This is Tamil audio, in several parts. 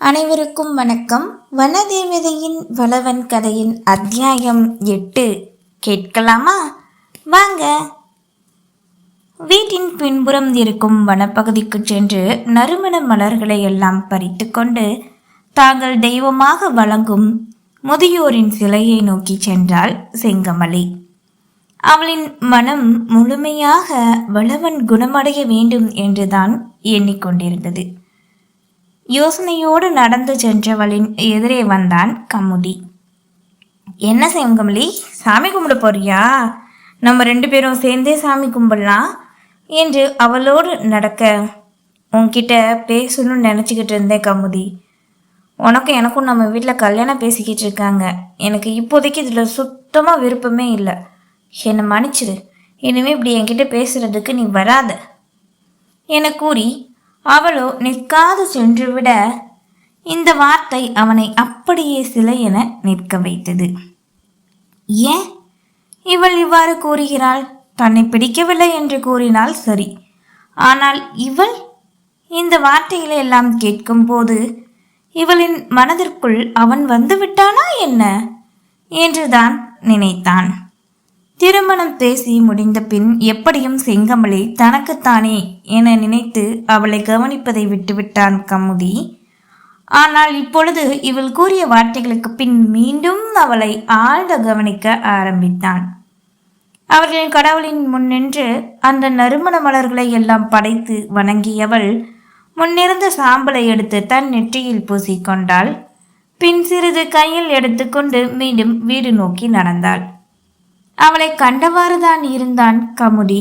அனைவருக்கும் வணக்கம். வனதேவதையின் வளவன் கதையின் அத்தியாயம் 8 கேட்கலாமா? வாங்க. வீட்டின் பின்புறம் இருக்கும் வனப்பகுதிக்கு சென்று நறுமண மலர்களை எல்லாம் பறித்து கொண்டு தாங்கள் தெய்வமாக வழங்கும் முதியோரின் சிலையை நோக்கி சென்றாள் செங்கமலி. அவளின் மனம் முழுமையாக வளவன் குணமடைய வேண்டும் என்றுதான் எண்ணிக்கொண்டிருந்தது. யோசனையோடு நடந்து சென்றவளின் எதிரே வந்தான் கமுதி. என்ன செங்கமலி, சாமி கும்பிட போறியா? நம்ம 2 பேரும் சேர்ந்தே சாமி கும்பிடலாம் என்று அவளோடு நடக்க, உன்கிட்ட பேசணும்னு நினச்சிக்கிட்டு இருந்தேன் கமுதி. உனக்கும் எனக்கும் நம்ம வீட்டில் கல்யாணம் பேசிக்கிட்டு இருக்காங்க. எனக்கு இப்போதைக்கு இதில் சுத்தமாக விருப்பமே இல்லை. என்னை மன்னிச்சிடு. இனிமேல் இப்படி என்கிட்ட பேசுகிறதுக்கு நீ வராத என கூறி அவளோ நிற்காது சென்றுவிட இந்த வார்த்தை அவனை அப்படியே சிலை என நிற்க வைத்தது. ஏன் இவள் இவ்வாறு கூறுகிறாள்? தன்னை பிடிக்கவில்லை என்று கூறினால் சரி, ஆனால் இவள் இந்த வார்த்தைகளை எல்லாம் கேட்கும் போது இவளின் மனதிற்குள் அவன் வந்து விட்டானா என்ன என்றுதான் நினைத்தான். திருமணம் பேசி முடிந்த பின் எப்படியும் செங்கமலி தனக்குத்தானே என நினைத்து அவளை கவனிப்பதை விட்டுவிட்டான் கமுதி. ஆனால் இப்பொழுது இவள் கூறிய வார்த்தைகளுக்கு பின் மீண்டும் அவளை ஆழ்ந்த கவனிக்க ஆரம்பித்தான். அவர்களின் கடவுளின் முன் நின்று அந்த நறுமண மலர்களை எல்லாம் படைத்து வணங்கியவள் முன்னிருந்த சாம்பலை எடுத்து தன் நெற்றியில் பூசிக்கொண்டாள். பின் சிறிது கையில் எடுத்துக்கொண்டு மீண்டும் வீடு நோக்கி நடந்தாள். அவளை கண்டவாறுதான் இருந்தான் கமுதி.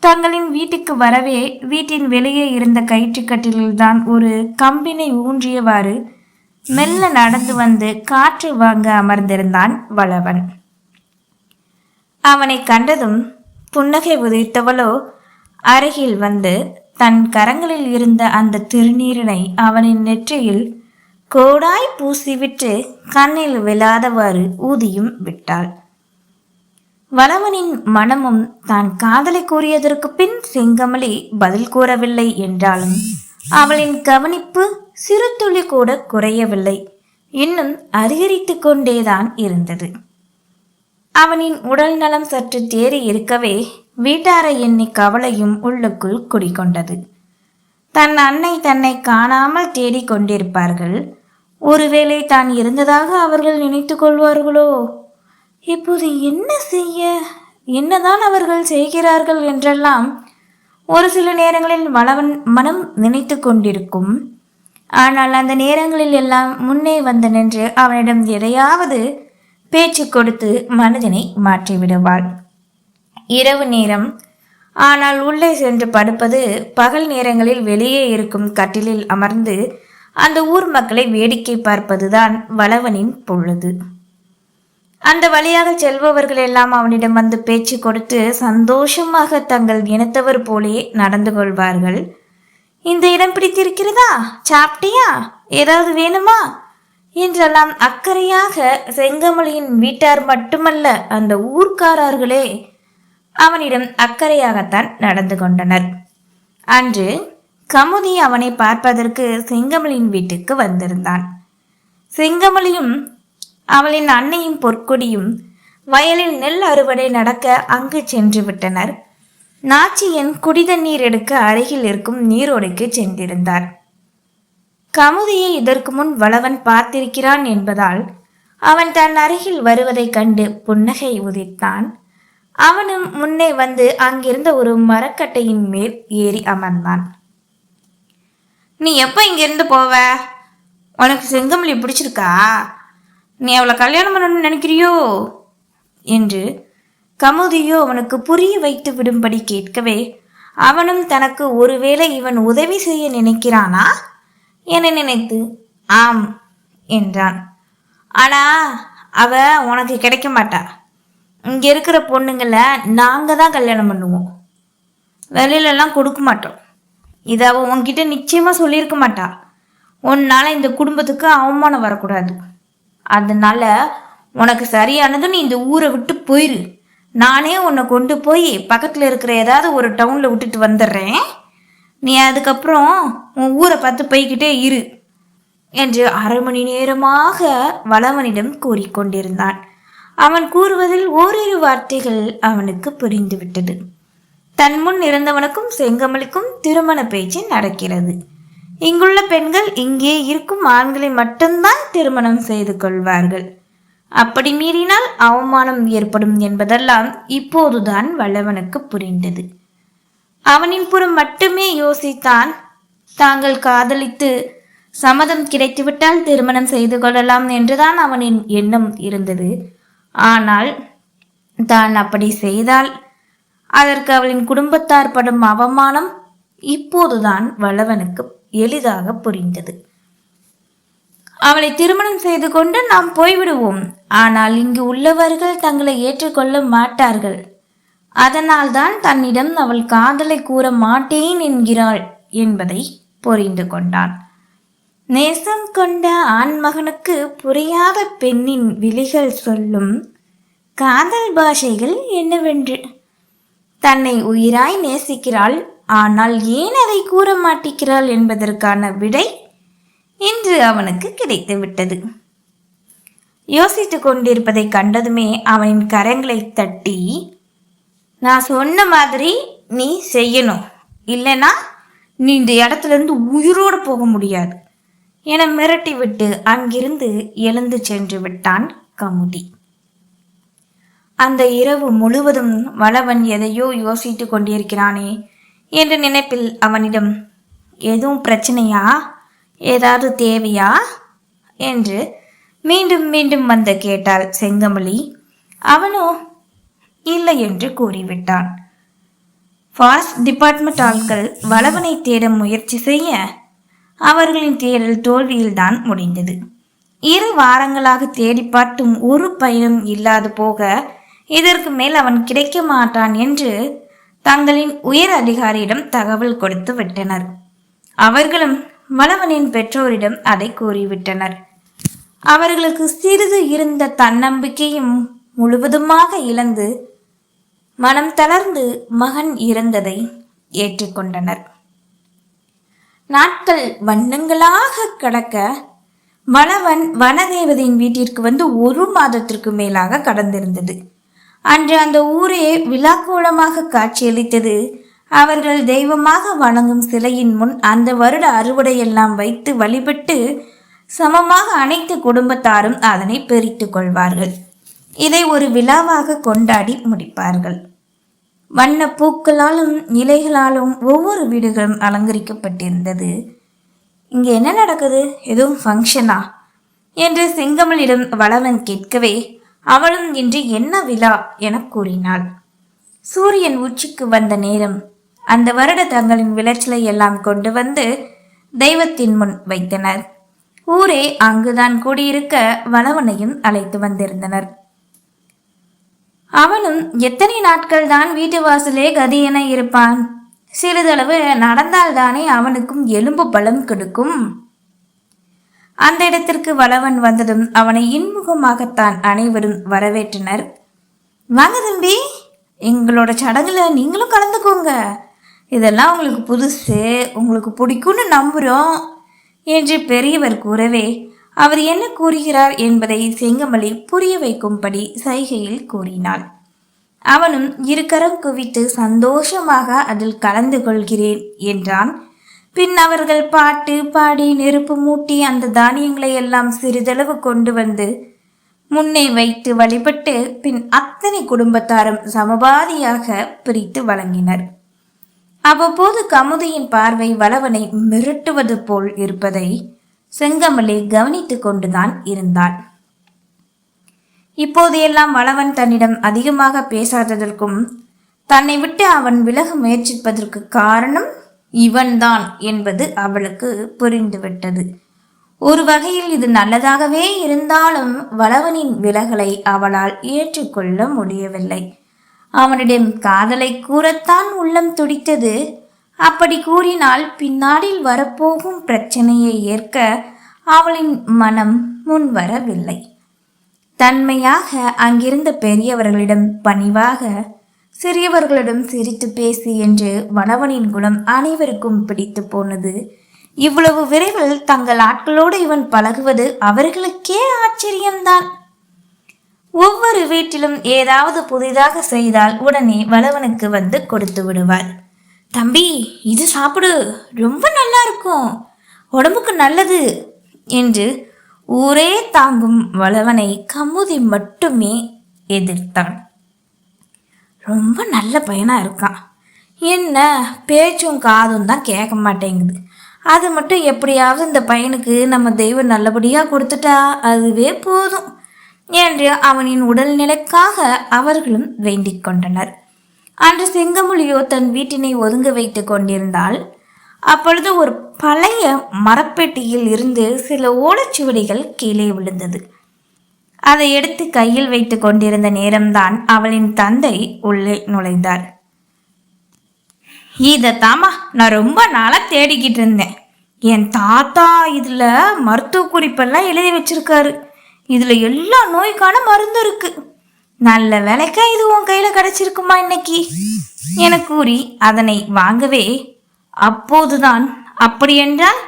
தங்களின் வீட்டுக்கு வரவே வீட்டின் வெளியே இருந்த கயிற்றுக்கட்டில்தான் ஒரு கம்பினை ஊன்றியவாறு மெல்ல நடந்து வந்து காற்று வாங்க அமர்ந்திருந்தான் வளவன். அவனை கண்டதும் புன்னகை உதித்தவளோ அருகில் வந்து தன் கரங்களில் இருந்த அந்த திருநீரினை அவனின் நெற்றியில் கோடாய் பூசிவிட்டு கண்ணில் விழாதவாறு ஊதியும் விட்டாள். வளவனின் மனமும் தான் காதலை கூறியதற்கு பின் செங்கமலி பதில் கூறவில்லை என்றாலும் அவளின் கவனிப்பு சிறு துளி கூட குறையவில்லை, இன்னும் அதிகரித்து கொண்டேதான் இருந்தது. அவனின் உடல் நலம் சற்று தேறி இருக்கவே வீட்டாரை எண்ணி கவலையும் உள்ளுக்குள் குடிகொண்டது. தன் அன்னை தன்னை காணாமல் தேடிக் கொண்டிருப்பார்கள். ஒருவேளை தான் இருந்ததாக அவர்கள் நினைத்து கொள்வார்களோ? இப்போது என்ன செய்ய, என்னதான் அவர்கள் செய்கிறார்கள் என்றெல்லாம் ஒரு சில நேரங்களில் வளவன் மனம் நினைத்து கொண்டிருக்கும். ஆனால் அந்த நேரங்களில் எல்லாம் முன்னே வந்து நின்று அவனிடம் எதையாவது பேச்சு கொடுத்து மனதினை மாற்றிவிடுவாள். இரவு நேரம் ஆனால் உள்ளே சென்று படுப்பது, பகல் நேரங்களில் வெளியே இருக்கும் கட்டிலில் அமர்ந்து அந்த ஊர் மக்களை வேடிக்கை பார்ப்பதுதான் வளவனின் பொழுது. அந்த வழியாக செல்பவர்கள் எல்லாம் அவனிடம் வந்து பேச்சு கொடுத்து சந்தோஷமாக தங்கள் இனத்தவர் போலே நடந்து கொள்வார்கள். இந்த இடம் பிடித்திருக்கிறதா, சாப்பிட்டியா, ஏதாவது வேணுமா என்றெல்லாம் அக்கறையாக செங்கமலியின் வீட்டார் மட்டுமல்ல, அந்த ஊர்க்காரர்களே அவனிடம் அக்கறையாகத்தான் நடந்து கொண்டனர். அன்று கமுதி அவனை பார்ப்பதற்கு செங்கமலின் வீட்டுக்கு வந்திருந்தான். செங்கமலியும் அவளின் அன்னையும் பொற்கொடியும் வயலில் நெல் அறுவடை நடக்க அங்கு சென்று விட்டனர். நாச்சியன் குடிதண்ணீர் எடுக்க அருகில் இருக்கும் நீரோடைக்கு சென்றிருந்தார். கமுதியை இதற்கு முன் வளவன் பார்த்திருக்கிறான் என்பதால் அவன் தன் அருகில் வருவதைக் கண்டு புன்னகை உதித்தான். அவனும் முன்னே வந்து அங்கிருந்த ஒரு மரக்கட்டையின் மேல் ஏறி அமர்ந்தான். நீ எப்போ இங்கிருந்து போவ? உனக்கு செங்கமலி பிடிச்சிருக்கா? நீ அவளை கல்யாணம் பண்ணணும்னு நினைக்கிறியோ என்று கமுதியோ அவனுக்கு புரிய வைத்து விடும்படி கேட்கவே, அவனும் தனக்கு ஒருவேளை இவன் உதவி செய்ய நினைக்கிறானா என நினைத்து ஆம் என்றான். ஆனா அவ உனக்கு கிடைக்க மாட்டா. இங்க இருக்கிற பொண்ணுங்களை நாங்க தான் கல்யாணம் பண்ணுவோம், வெளியிலலாம் கொடுக்க மாட்டோம். இதை அவ உன்கிட்ட நிச்சயமா சொல்லியிருக்க மாட்டா. உன்னால இந்த குடும்பத்துக்கு அவமானம் வரக்கூடாது. அதனால உனக்கு சரியானது நீ இந்த ஊரை விட்டு போயிரு. நானே உன்னை கொண்டு போய் பக்கத்தில் இருக்கிற ஏதாவது ஒரு டவுனில் விட்டுட்டு வந்துடுறேன். நீ அதுக்கப்புறம் உன் ஊரை பார்த்து போய்கிட்டே இரு என்று 1/2 மணி நேரமாக வளவனிடம் கூறிக்கொண்டிருந்தான். அவன் கூறுவதில் ஓரிரு வார்த்தைகள் அவனுக்கு புரிந்துவிட்டது. தன் முன் இருந்தவனுக்கும் செங்கமலிக்கும் திருமண பேச்சு நடக்கிறது. இங்குள்ள பெண்கள் இங்கே இருக்கும் ஆண்களை மட்டும்தான் திருமணம் செய்து கொள்வார்கள். அப்படி மீறினால் அவமானம் ஏற்படும் என்பதெல்லாம் இப்போதுதான் வல்லவனுக்கு புரிந்தது. அவனின் புறம் மட்டுமே யோசித்தான். தாங்கள் காதலித்து சம்மதம் கிடைத்துவிட்டால் திருமணம் செய்து கொள்ளலாம் என்றுதான் அவனின் எண்ணம் இருந்தது. ஆனால் தான் அப்படி செய்தால் அதற்கு அவளின் குடும்பத்தார் படும் அவமானம் இப்போதுதான் வல்லவனுக்கு எளிதாக புரிந்தது. அவளை திருமணம் செய்து கொண்டு நாம் போய்விடுவோம். ஆனால் இங்கு உள்ளவர்கள் தங்களை ஏற்றுக்கொள்ள மாட்டார்கள். அதனால்தான் தன்னிடம் அவள் காதலை கூற மாட்டேன் என்கிறாள் என்பதை புரிந்து கொண்டான். நேசம் கொண்ட ஆண்மகனுக்கு புரியாத பெண்ணின் விழிகள் சொல்லும் காதல் பாஷைகள் என்னவென்று. தன்னை உயிராய் நேசிக்கிறாள், ஆனால் ஏன் அதை கூற மாட்டேங்கிறாள் என்பதற்கான விடை இன்று அவனுக்கு கிடைத்து விட்டது. யோசித்துக் கொண்டிருப்பதை கண்டதுமே அவனின் கரங்களை தட்டி, நான் சொன்ன மாதிரி நீ செய்யணும், இல்லைனா நீ இந்த இடத்துல இருந்து உயிரோடு போக முடியாது என மிரட்டிவிட்டு அங்கிருந்து எழுந்து சென்று விட்டான் கமுதி. அந்த இரவு முழுவதும் வளவன் எதையோ யோசித்து கொண்டிருக்கிறானே என்ற நினைப்பில் அவனிடம், எதுவும் பிரச்சனையா, ஏதாவது தேவையா என்று மீண்டும் மீண்டும் வந்து கேட்டாள் செங்கமலி. அவனோ இல்லை என்று கூறிவிட்டான். ஃபாரஸ்ட் டிபார்ட்மெண்ட் ஆட்கள் வளவனை தேட முயற்சி செய்ய அவர்களின் தேடல் தோல்வியில்தான் முடிந்தது. 2 வாரங்களாக தேடி பார்த்தும் ஒரு பயனும் இல்லாது போக இதற்கு மேல் அவன் கிடைக்க மாட்டான் என்று தங்களின் உயர் அதிகாரியிடம் தகவல் கொடுத்து விட்டனர். அவர்களும் வளவனின் பெற்றோரிடம் அதை கூறிவிட்டனர். அவர்களுக்கு சிறிது இருந்த தன்னம்பிக்கையும் முழுவதுமாக இழந்து மனம் தளர்ந்து மகன் இறந்ததை ஏற்றுக்கொண்டனர். நாட்கள் வண்ணங்களாக கடக்க வளவன் வனதேவதையின் வீட்டிற்கு வந்து 1 மாதத்திற்கு மேலாக கடந்திருந்தது. அன்று அந்த ஊரே விழாக்கோலமாக காட்சியளித்தது. அவர்கள் தெய்வமாக வணங்கும் சிலையின் முன் அந்த வருட அறுவடையெல்லாம் வைத்து வழிபட்டு சமமாக அனைத்து குடும்பத்தாரும் அதனை பிரித்து கொள்வார்கள். இதை ஒரு விழாவாக கொண்டாடி முடிப்பார்கள். வண்ண பூக்களாலும் இலைகளாலும் ஒவ்வொரு வீடுகளும் அலங்கரிக்கப்பட்டிருந்தது. இங்கே என்ன நடக்குது, எதுவும் ஃபங்க்ஷனா என்று செங்கமலிடம் வளவன் கேட்கவே அவளும் இன்று என்ன விழா என கூறினாள். சூரியன் உச்சிக்கு வந்த நேரம். அந்த வருட தங்களின் விளைச்சலை எல்லாம் கொண்டு வந்து தெய்வத்தின் முன் வைத்தனர். ஊரே அங்குதான் கூடியிருக்க வளவனையும் அழைத்து வந்திருந்தனர். அவனும் எத்தனை நாட்கள் தான் வீட்டு வாசலே கதி என இருப்பான். சிறிதளவு நடந்தால்தானே அவனுக்கும் எலும்பு பலம் கெடுக்கும். அந்த இடத்திற்கு வளவன் வந்ததும் அவனை இன்முகமாகத்தான் அனைவரும் வரவேற்றனர். வாங்க தம்பி, எங்களோட சடங்குல நீங்களும் கலந்துக்கோங்க. இதெல்லாம் உங்களுக்கு புதுசு, உங்களுக்கு பிடிக்கும்னு நம்புகிறோம் என்று பெரியவர் கூறவே அவர் என்ன கூறுகிறார் என்பதை செங்கமலி புரிய வைக்கும்படி சைகையில் கூறினாள். அவனும் 2 கரம் குவித்து சந்தோஷமாக அதில் கலந்து கொள்கிறேன் என்றான். பின் அவர்கள் பாட்டு பாடி நெருப்பு மூட்டி அந்த தானியங்களை எல்லாம் சிறிதளவு கொண்டு வந்து முன்னே வைத்து வழிபட்டு பின் அத்தனை குடும்பத்தாரும் சமபாதியாக பிரித்து வழங்கினர். அவ்வப்போது கமுதியின் பார்வை வளவனை மிரட்டுவது போல் இருப்பதை செங்கமலி கவனித்து கொண்டுதான் இருந்தாள். இப்போதையெல்லாம் வளவன் தன்னிடம் அதிகமாக பேசாததற்கும் தன்னை விட்டு அவன் விலக முயற்சிப்பதற்கு காரணம் இவன்தான் என்பது அவளுக்கு புரிந்துவிட்டது. ஒரு வகையில் இது நல்லதாகவே இருந்தாலும் வளவனின் விலகலை அவளால் ஏற்றுக்கொள்ள முடியவில்லை. அவனிடம் காதலை கூறத்தான் உள்ளம் துடித்தது. அப்படி கூறினால் பின்னாளில் வரப்போகும் பிரச்சனையை ஏற்க அவளின் மனம் முன்வரவில்லை. தன்மையாக அங்கிருந்த பெரியவர்களிடம் பணிவாக, சிறியவர்களிடம் சிரித்து பேசி என்று வளவனின் குணம் அனைவருக்கும் பிடித்து போனது. இவ்வளவு விரைவில் தங்கள் ஆட்களோடு இவன் பழகுவது அவர்களுக்கே ஆச்சரியம்தான். ஒவ்வொரு வீட்டிலும் ஏதாவது புதிதாக செய்தால் உடனே வளவனுக்கு வந்து கொடுத்து விடுவார். தம்பி, இது சாப்பிடு, ரொம்ப நல்லா இருக்கும், உடம்புக்கு நல்லது என்று ஊரே தாங்கும் வளவனை கமுதி மட்டுமே எதிர்த்தான். ரொம்ப நல்ல பையனா இருக்கான், என்ன பேச்சும் காதும் தான் கேட்க மாட்டேங்குது, அது மட்டும் எப்படியாவது இந்த பையனுக்கு நம்ம தெய்வம் நல்லபடியாக கொடுத்துட்டா அதுவே போதும் என்று அவனின் உடல்நிலைக்காக அவர்களும் வேண்டிக் கொண்டனர். அன்று செங்கமொழியோ தன் வீட்டினை ஒதுங்க வைத்து கொண்டிருந்தாள். அப்பொழுது ஒரு பழைய மரப்பெட்டியில் இருந்து சில ஓலைச்சுவடிகள் கீழே விழுந்தது. அதை எடுத்து கையில் வைத்து கொண்டிருந்த நேரம்தான் அவளின் தந்தை உள்ளே நுழைந்தார். இதைத்தாமா நான் ரொம்ப நாளாக தேடிக்கிட்டு இருந்தேன். என் தாத்தா இதில் மருத்துவ குறிப்பெல்லாம் எழுதி வச்சிருக்காரு. இதில் எல்லா நோய்க்கான மருந்து இருக்கு. நல்ல வேலைக்கா இது உன் கையில் கிடைச்சிருக்குமா இன்னைக்கு என கூறி அதனை வாங்கவே, அப்போதுதான் அப்படி என்றால்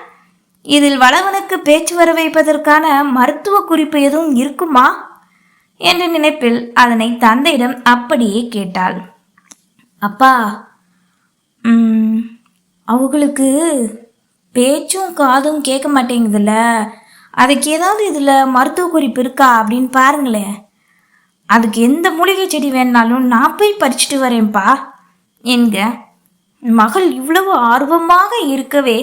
இதில் வளவனுக்கு பேச்சு வர வைப்பதற்கான மருத்துவ குறிப்பு எதுவும் இருக்குமா என்ற நினைப்பில் அதனை தந்தையிடம் அப்படியே கேட்டாள். அப்பா, அவங்களுக்கு பேச்சும் காதும் கேட்க மாட்டேங்குதுல்ல, அதுக்கு ஏதாவது இதில் மருத்துவ குறிப்பு இருக்கா அப்படின்னு பாருங்களேன். அதுக்கு எந்த மூலிகை செடி வேணாலும் நான் போய் பறிச்சுட்டு வரேன்ப்பா என்க. மகள் இவ்வளவு ஆர்வமாக இருக்கவே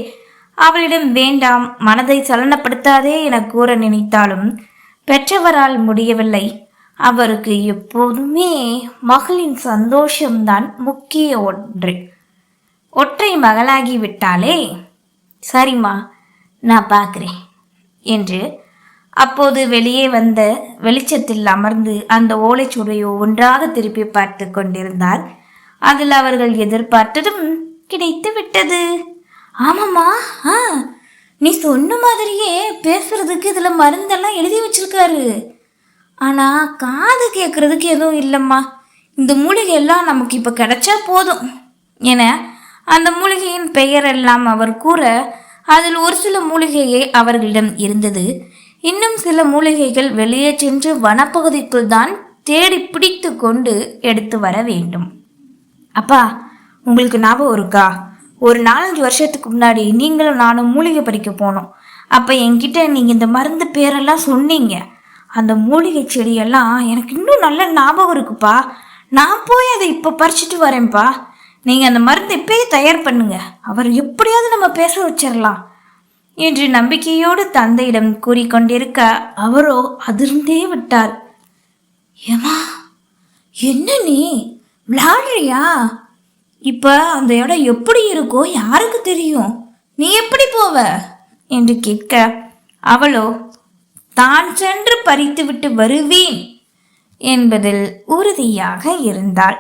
அவளிடம் வேண்டாம், மனதை சலனப்படுத்தாதே என கூற நினைத்தாலும் பெற்றவரால் முடியவில்லை. அவருக்கு எப்போதுமே மகளின் சந்தோஷம்தான் முக்கிய ஒன்று. ஒற்றை மகளாகி விட்டாலே, சரிம்மா நான் பார்க்குறேன் என்று அப்போது வெளியே வந்த வெளிச்சத்தில் அமர்ந்து அந்த ஓலைச்சுவடியை ஒன்றாக திருப்பி பார்த்து கொண்டிருந்தார். அதில் அவர்கள் எதிர்பார்த்ததும் கிடைத்து விட்டது. ஆமாம்மா, நீ சொன்ன மாதிரியே பேசுறதுக்கு இதில் மருந்தெல்லாம் எழுதி வச்சிருக்காரு. ஆனால் காது கேட்கறதுக்கு எதுவும் இல்லைம்மா. இந்த மூலிகை எல்லாம் நமக்கு இப்போ கிடைச்சா போதும் என அந்த மூலிகையின் பெயரெல்லாம் அவர் கூற, அதில் ஒரு சில மூலிகையே அவர்களிடம் இருந்தது. இன்னும் சில மூலிகைகள் வெளியே சென்று வனப்பகுதிக்குள் தான் தேடி பிடித்து கொண்டு எடுத்து வர வேண்டும். அப்பா, உங்களுக்கு ஞாபகம் இருக்கா, ஒரு 4-5 வருஷத்துக்கு முன்னாடி நீங்களும் நானும் மூலிகை பறிக்க போனோம். அப்போ என்கிட்ட நீங்கள் இந்த மருந்து பேரெல்லாம் சொன்னீங்க. அந்த மூலிகை செடியெல்லாம் எனக்கு இன்னும் நல்ல ஞாபகம் இருக்குப்பா. நான் போய் அதை இப்போ பறிச்சுட்டு வரேன்ப்பா. நீங்கள் அந்த மருந்து இப்பயே தயார் பண்ணுங்க, அவர் எப்படியாவது நம்ம பேச வச்சிடலாம் என்று நம்பிக்கையோடு தந்தையிடம் கூறிக்கொண்டிருக்க, அவரோ அதிர்ந்தே விட்டார். ஏமா, என்ன நீ விளையாடுறியா? இப்போ அந்த இடம் எப்படி இருக்கோ யாருக்கு தெரியும், நீ எப்படி போவ என்று கேட்க, அவளோ தான் சென்று பறித்துவிட்டு வருவேன் என்பதில் உறுதியாக இருந்தாள்.